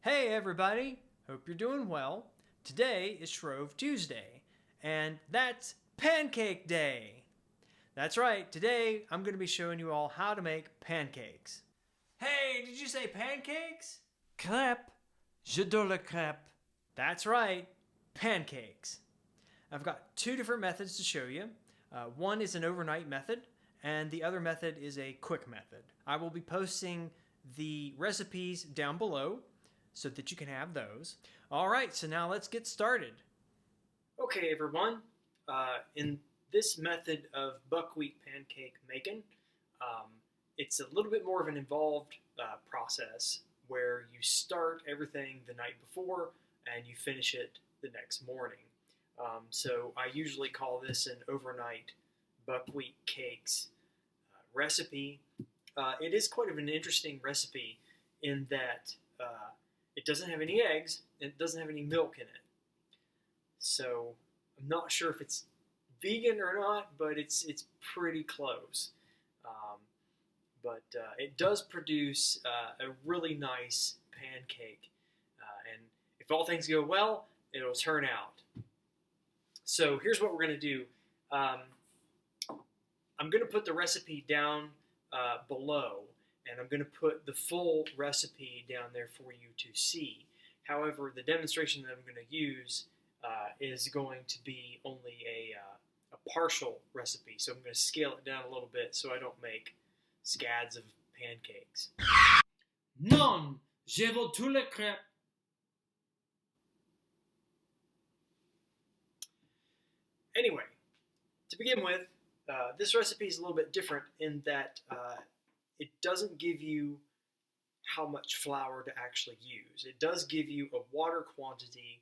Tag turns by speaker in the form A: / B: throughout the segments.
A: Hey everybody, hope you're doing well. Today is Shrove Tuesday, and that's Pancake Day. That's right, today I'm going to be showing you all how to make pancakes. Hey, did you say pancakes?
B: Crêpes. J'adore les crêpes.
A: That's right, pancakes. I've got two different methods to show you. One is an overnight method, and the other method is a quick method. I will be posting the recipes down below so that you can have those. All right, so now let's get started. Okay, everyone. In this method of buckwheat pancake making, it's a little bit more of an involved process where you start everything the night before and you finish it the next morning. So I usually call this an overnight buckwheat cakes recipe. It is quite of an interesting recipe in that it doesn't have any eggs and it doesn't have any milk in it. So I'm not sure if it's vegan or not, but it's pretty close. But it does produce a really nice pancake, and if all things go well, it'll turn out. So here's what we're going to do. I'm going to put the recipe down below, and I'm going to put the full recipe down there for you to see. However, the demonstration that I'm going to use is going to be only a partial recipe, so I'm going to scale it down a little bit so I don't make scads of pancakes.
B: Non, je veux tous les crêpes.
A: Anyway, to begin with, this recipe is a little bit different in that it doesn't give you how much flour to actually use. It does give you a water quantity,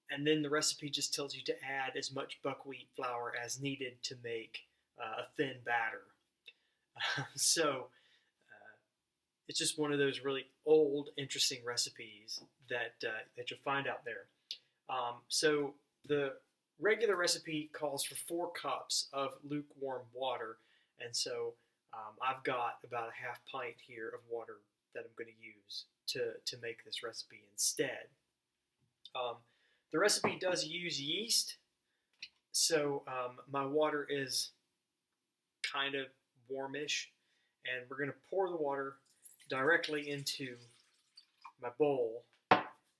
A: and then the recipe just tells you to add as much buckwheat flour as needed to make a thin batter. So it's just one of those really old, interesting recipes that you'll find out there. So the regular recipe calls for 4 cups of lukewarm water, and so I've got about a half pint here of water that I'm going to use to make this recipe instead. The recipe does use yeast, so my water is kind of warmish, and we're going to pour the water directly into my bowl.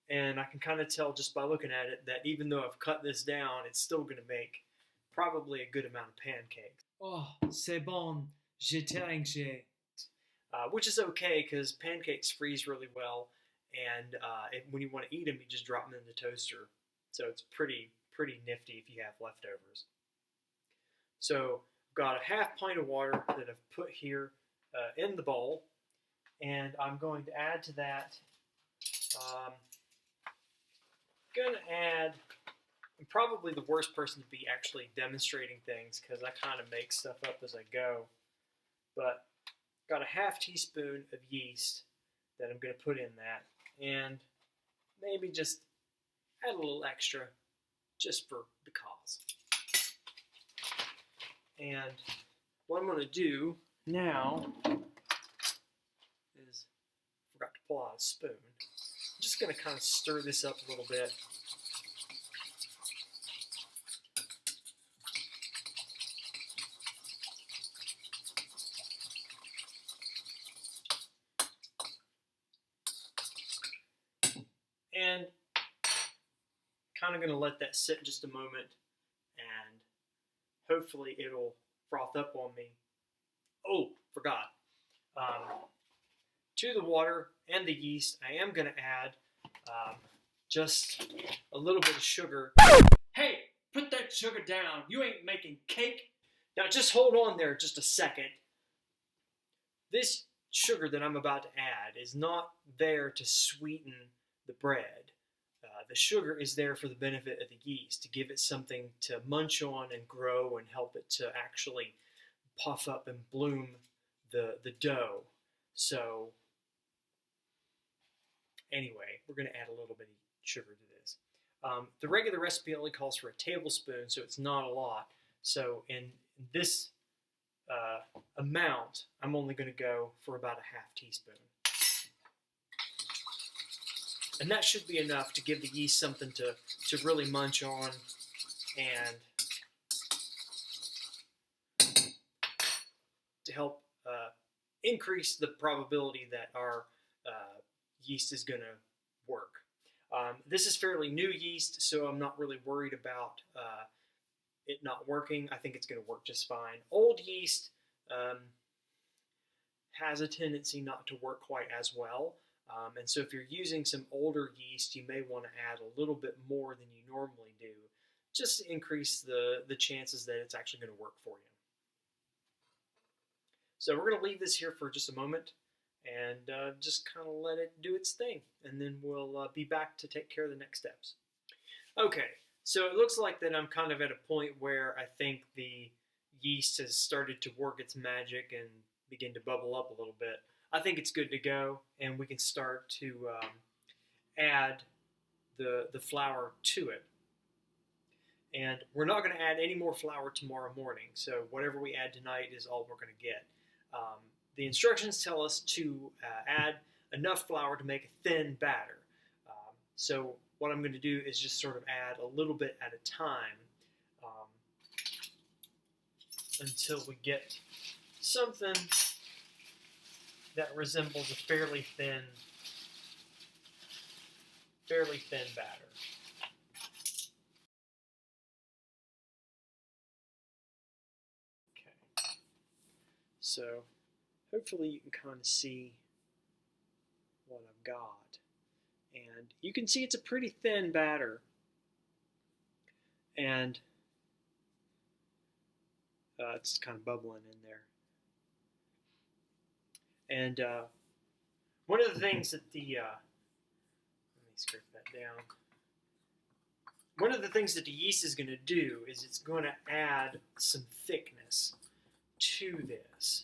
A: And I can kind of tell just by looking at it that even though I've cut this down, it's still going to make probably a good amount of pancakes.
B: Oh, c'est bon. J'étais anxieux.
A: Which is okay because pancakes freeze really well, and when you want to eat them, you just drop them in the toaster. So it's pretty nifty if you have leftovers. So I've got a half pint of water that I've put here in the bowl, and I'm going to add to that. I'm probably the worst person to be actually demonstrating things because I kind of make stuff up as I go. But got a half teaspoon of yeast that I'm going to put in that, and maybe just add a little extra just for the cause. And what I'm going to do now is, I forgot to pull out a spoon. I'm just going to kind of stir this up a little bit. And kind of going to let that sit just a moment, and hopefully it'll froth up on me. Oh, forgot. To the water and the yeast, I am going to add just a little bit of sugar.
B: Hey, put that sugar down. You ain't making cake.
A: Now just hold on there just a second. This sugar that I'm about to add is not there to sweeten the bread. The sugar is there for the benefit of the yeast, to give it something to munch on and grow and help it to actually puff up and bloom the dough. So anyway, we're going to add a little bit of sugar to this. The regular recipe only calls for a tablespoon, so it's not a lot. So in this amount, I'm only going to go for about a half teaspoon. And that should be enough to give the yeast something to really munch on and to help increase the probability that our yeast is going to work. This is fairly new yeast, so I'm not really worried about it not working. I think it's going to work just fine. Old yeast has a tendency not to work quite as well. And so if you're using some older yeast, you may want to add a little bit more than you normally do, just to increase the chances that it's actually going to work for you. So we're going to leave this here for just a moment and just kind of let it do its thing. And then we'll be back to take care of the next steps. Okay, so it looks like that I'm kind of at a point where I think the yeast has started to work its magic and begin to bubble up a little bit. I think it's good to go, and we can start to add the flour to it. And we're not going to add any more flour tomorrow morning, so whatever we add tonight is all we're going to get. The instructions tell us to add enough flour to make a thin batter. So what I'm going to do is just sort of add a little bit at a time until we get something that resembles a fairly thin batter. Okay. So hopefully you can kind of see what I've got. And you can see it's a pretty thin batter. And it's kind of bubbling in there. And one of the things that let me scrape that down. One of the things that the yeast is going to do is it's going to add some thickness to this.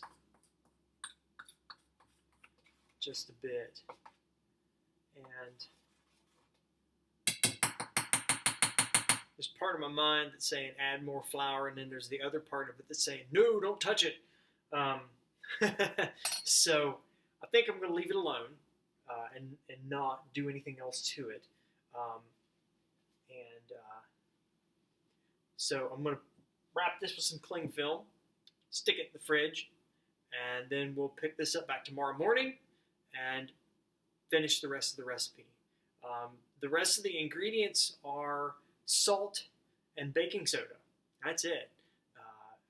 A: Just a bit. And there's part of my mind that's saying add more flour, and then there's the other part of it that's saying, no, don't touch it. So I think I'm going to leave it alone and not do anything else to it. So I'm going to wrap this with some cling film, stick it in the fridge, and then we'll pick this up back tomorrow morning and finish the rest of the recipe. The rest of the ingredients are salt and baking soda. That's it.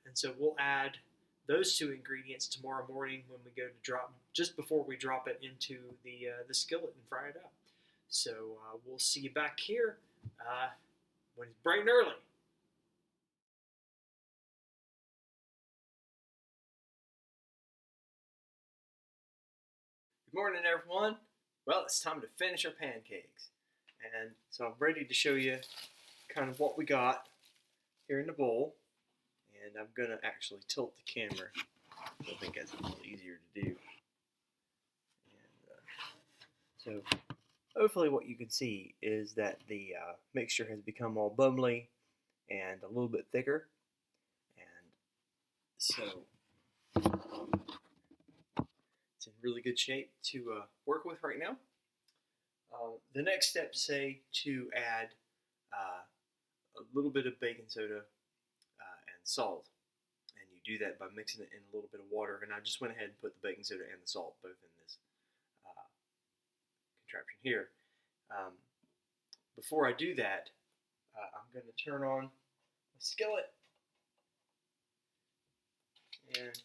A: And so we'll add those two ingredients tomorrow morning when we go to drop, just before we drop it into the skillet and fry it up. So we'll see you back here when it's bright and early. Good morning, everyone. Well, it's time to finish our pancakes. And so I'm ready to show you kind of what we got here in the bowl. And I'm going to actually tilt the camera. I think that's a little easier to do. And, so hopefully what you can see is that the mixture has become all bubbly and a little bit thicker. And so it's in really good shape to work with right now. The next steps say to add a little bit of baking soda and salt. And you do that by mixing it in a little bit of water. And I just went ahead and put the baking soda and the salt both in this contraption here. Before I do that, I'm going to turn on the skillet and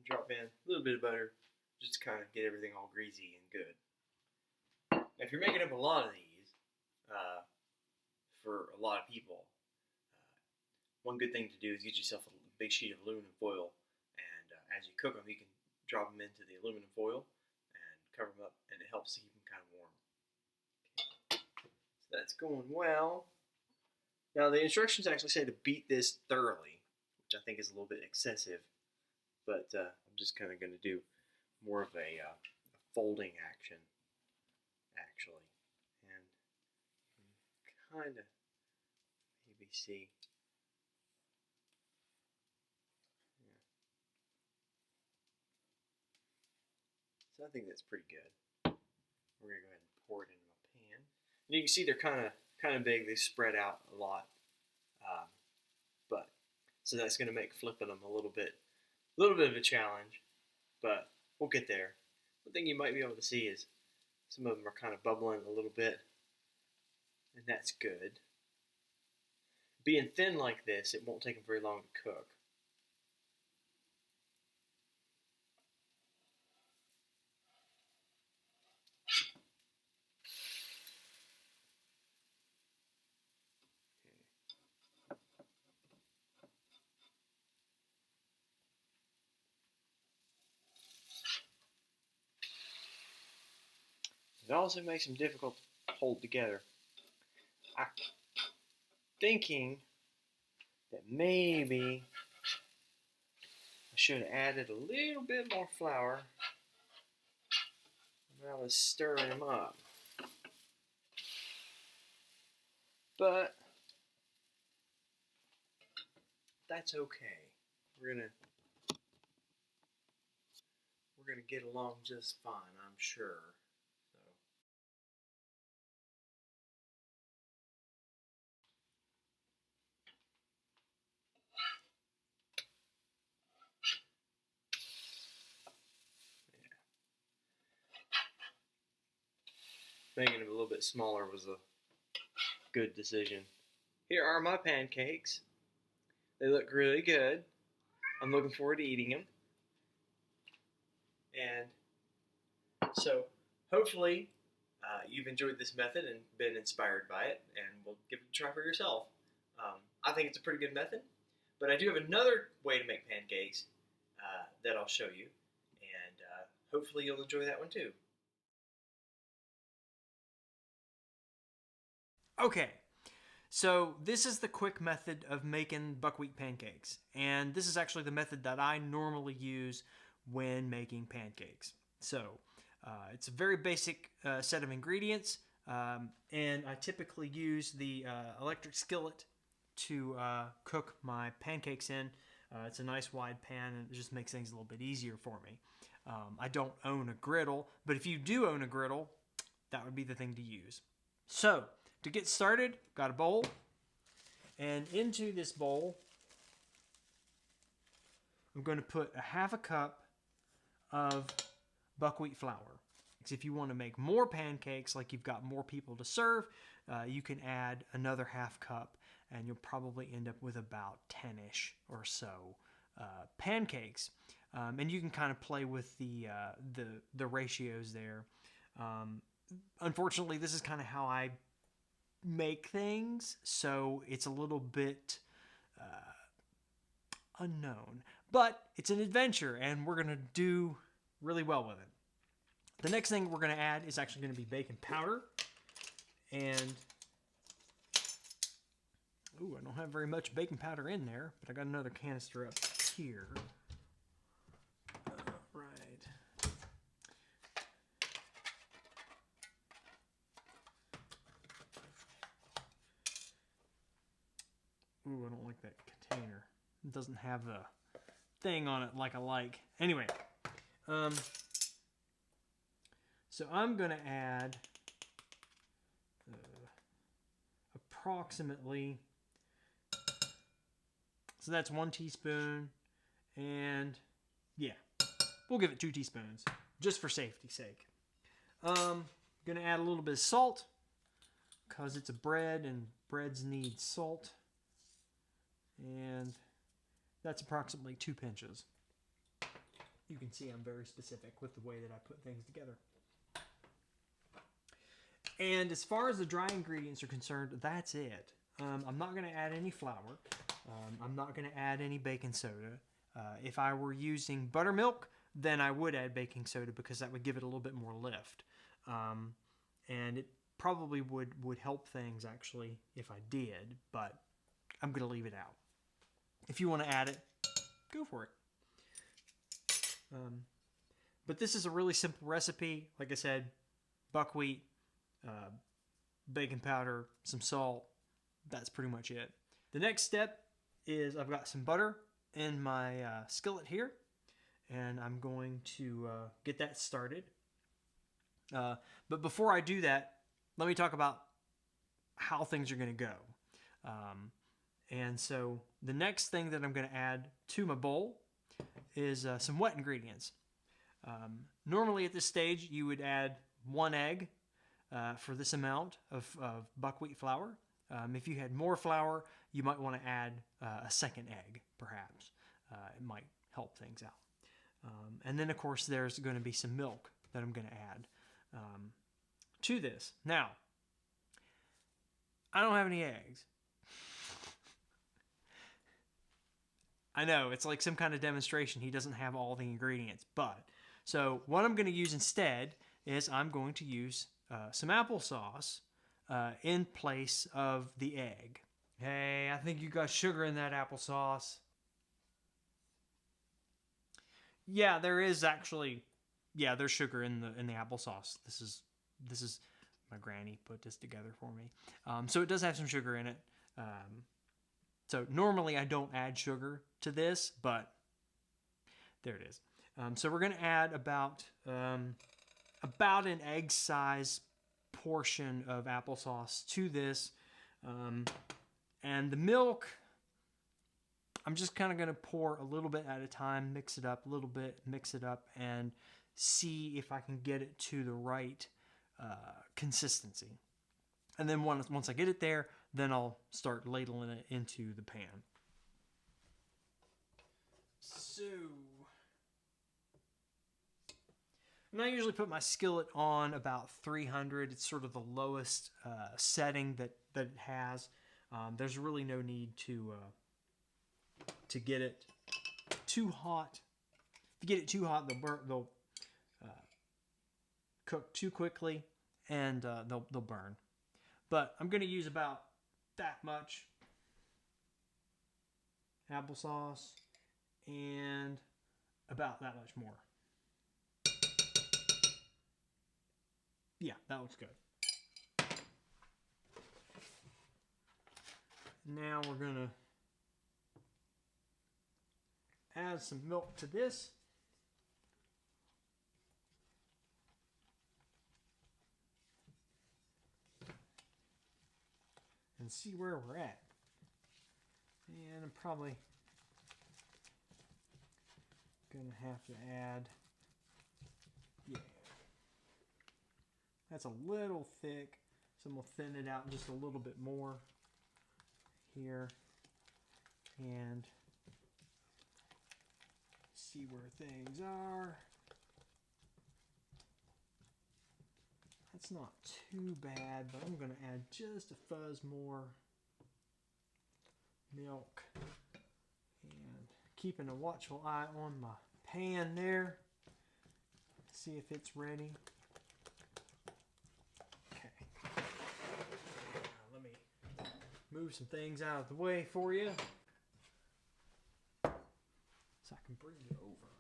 A: drop in a little bit of butter just to kind of get everything all greasy and good. Now, if you're making up a lot of these for a lot of people, one good thing to do is get yourself a big sheet of aluminum foil, and as you cook them, you can drop them into the aluminum foil and cover them up, and it helps to keep them kind of warm. So that's going well. Now, the instructions actually say to beat this thoroughly, which I think is a little bit excessive, but I'm just kind of going to do more of a folding action, actually, and kind of maybe see. Yeah. So I think that's pretty good. We're going to go ahead and pour it into my pan. You can see they're kind of big. They spread out a lot, um, but so that's going to make flipping them a little bit of a challenge. But we'll get there. One thing you might be able to see is some of them are kind of bubbling a little bit, and that's good. Being thin like this, it won't take them very long to cook. It also makes them difficult to hold together. I'm thinking that maybe I should have added a little bit more flour when I was stirring them up. But that's okay. We're gonna get along just fine, I'm sure. Making them a little bit smaller was a good decision. Here are my pancakes. They look really good. I'm looking forward to eating them. And so hopefully you've enjoyed this method and been inspired by it, and will give it a try for yourself. I think it's a pretty good method, but I do have another way to make pancakes that I'll show you, and hopefully you'll enjoy that one too. Okay, so this is the quick method of making buckwheat pancakes, and this is actually the method that I normally use when making pancakes. So it's a very basic set of ingredients, and I typically use the electric skillet to cook my pancakes in. It's a nice wide pan, and it just makes things a little bit easier for me. I don't own a griddle, but if you do own a griddle, that would be the thing to use. So to get started, got a bowl, and into this bowl I'm going to put a half a cup of buckwheat flour. If you want to make more pancakes, like you've got more people to serve, you can add another half cup, and you'll probably end up with about 10-ish or so pancakes. And you can kind of play with the ratios there. Unfortunately, this is kind of how I make things, so it's a little bit unknown. But it's an adventure, and we're going to do really well with it. The next thing we're going to add is actually going to be baking powder. And, ooh, I don't have very much baking powder in there, but I got another canister up here. Right. Ooh, I don't like that container. It doesn't have the thing on it like I like. Anyway, so I'm going to add approximately, so that's 1 teaspoon, and yeah, we'll give it 2 teaspoons just for safety's sake. Going to add a little bit of salt because it's a bread and breads need salt, and that's approximately 2 pinches. You can see I'm very specific with the way that I put things together. And as far as the dry ingredients are concerned, that's it. I'm not going to add any flour. I'm not going to add any baking soda. If I were using buttermilk, then I would add baking soda because that would give it a little bit more lift. And it probably would help things actually if I did, but I'm going to leave it out. If you want to add it, go for it. But this is a really simple recipe. Like I said, buckwheat, baking powder, some salt. That's pretty much it. The next step is I've got some butter in my skillet here, and I'm going to get that started. But before I do that, let me talk about how things are going to go. And so the next thing that I'm going to add to my bowl is some wet ingredients. Normally at this stage you would add 1 egg for this amount of buckwheat flour. If you had more flour, you might want to add a second egg, perhaps. It might help things out. And then, of course, there's going to be some milk that I'm going to add to this. Now, I don't have any eggs. I know, it's like some kind of demonstration. He doesn't have all the ingredients. So what I'm going to use instead is I'm going to use some applesauce in place of the egg. Hey, I think you got sugar in that applesauce. Yeah, there is actually, there's sugar in the applesauce. This is my granny put this together for me. So it does have some sugar in it. So normally I don't add sugar to this, but there it is. So we're going to add about an egg size portion of applesauce to this. And the milk, I'm just kind of going to pour a little bit at a time, mix it up a little bit, mix it up, and see if I can get it to the right consistency. And then once I get it there, then I'll start ladling it into the pan. So, and I usually put my skillet on about 300. It's sort of the lowest setting that it has. There's really no need to get it too hot. If you get it too hot, they'll cook too quickly, and they'll burn. But I'm going to use about that much applesauce and about that much more. Yeah, that looks good. Now we're going to add some milk to this. And see where we're at. And I'm probably going to have to add, that's a little thick, so I'm going to thin it out just a little bit more here. And see where things are. That's not too bad, but I'm going to add just a fuzz more milk. And keeping a watchful eye on my pan there. See if it's ready. Okay. Now let me move some things out of the way for you, so I can bring you over.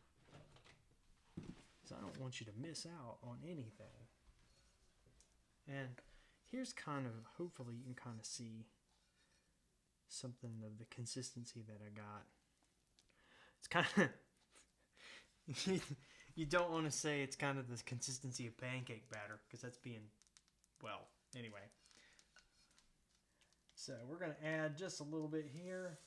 A: So I don't want you to miss out on anything. And here's kind of, hopefully you can kind of see something of the consistency that I got. It's kind of, you don't want to say it's kind of the consistency of pancake batter, because that's being, well, anyway. So we're going to add just a little bit here.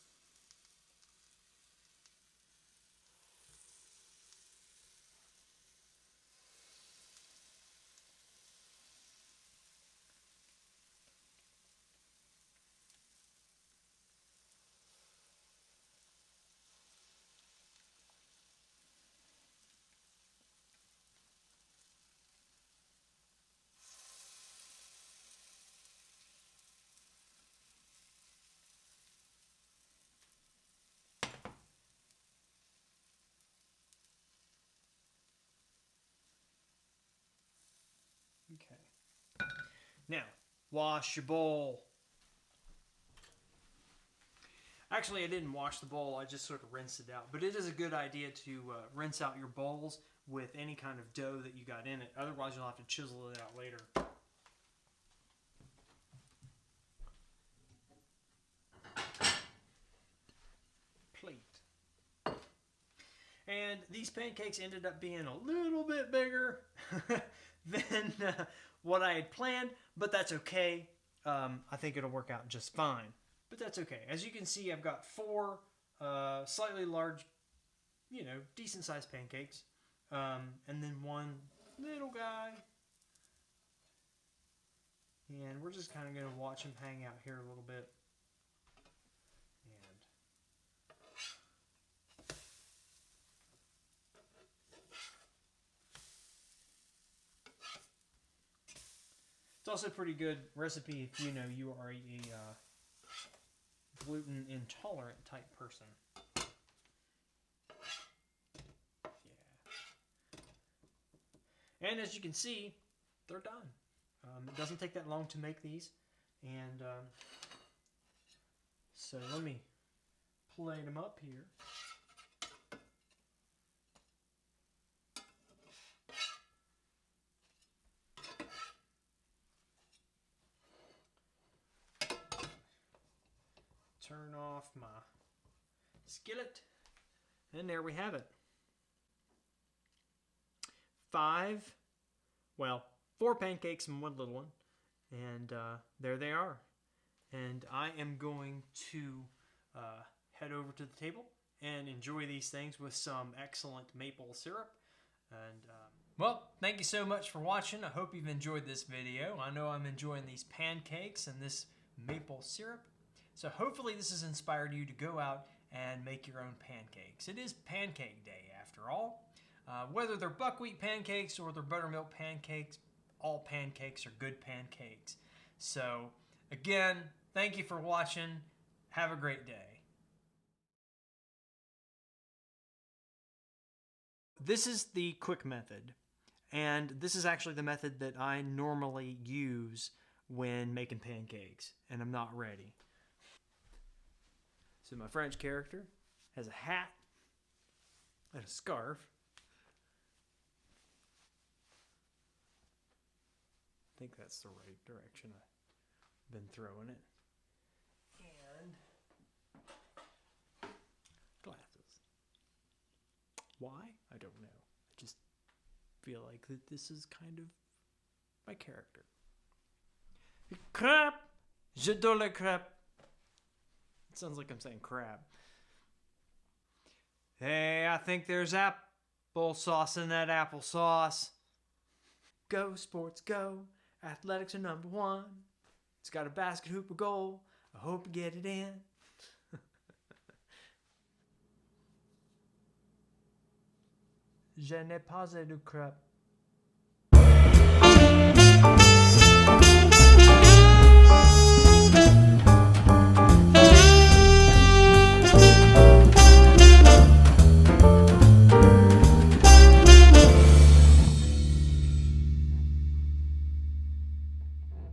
A: Okay. Now, wash your bowl. Actually, I didn't wash the bowl. I just sort of rinsed it out. But it is a good idea to rinse out your bowls with any kind of dough that you got in it. Otherwise, you'll have to chisel it out later. Plate. And these pancakes ended up being a little bit bigger than what I had planned, but that's okay. I think it'll work out just fine. But that's okay. As you can see, I've got 4 slightly large, decent sized pancakes. And then 1 little guy. And we're just kind of going to watch him hang out here a little bit. And it's also a pretty good recipe if you are a gluten intolerant type person. Yeah. And as you can see, they're done. It doesn't take that long to make these. And so let me plate them up here. Turn off my skillet. And there we have it. 4 pancakes and 1 little one. And there they are. And I am going to head over to the table and enjoy these things with some excellent maple syrup. And well, thank you so much for watching. I hope you've enjoyed this video. I know I'm enjoying these pancakes and this maple syrup. So hopefully this has inspired you to go out and make your own pancakes. It is Pancake Day after all. Whether they're buckwheat pancakes or they're buttermilk pancakes, all pancakes are good pancakes. So again, thank you for watching. Have a great day. This is the quick method, and this is actually the method that I normally use when making pancakes, and I'm not ready. So my French character has a hat and a scarf. I think that's the right direction I've been throwing it. And glasses. Why? I don't know. I just feel like that this is kind of my character. Crap! J'adore le crêpe. It sounds like I'm saying crab. Hey, I think there's applesauce in that applesauce. Go, sports, go. Athletics are number 1. It's got a basket hoop of goal. I hope you get it in. Je n'ai pas de crêpe.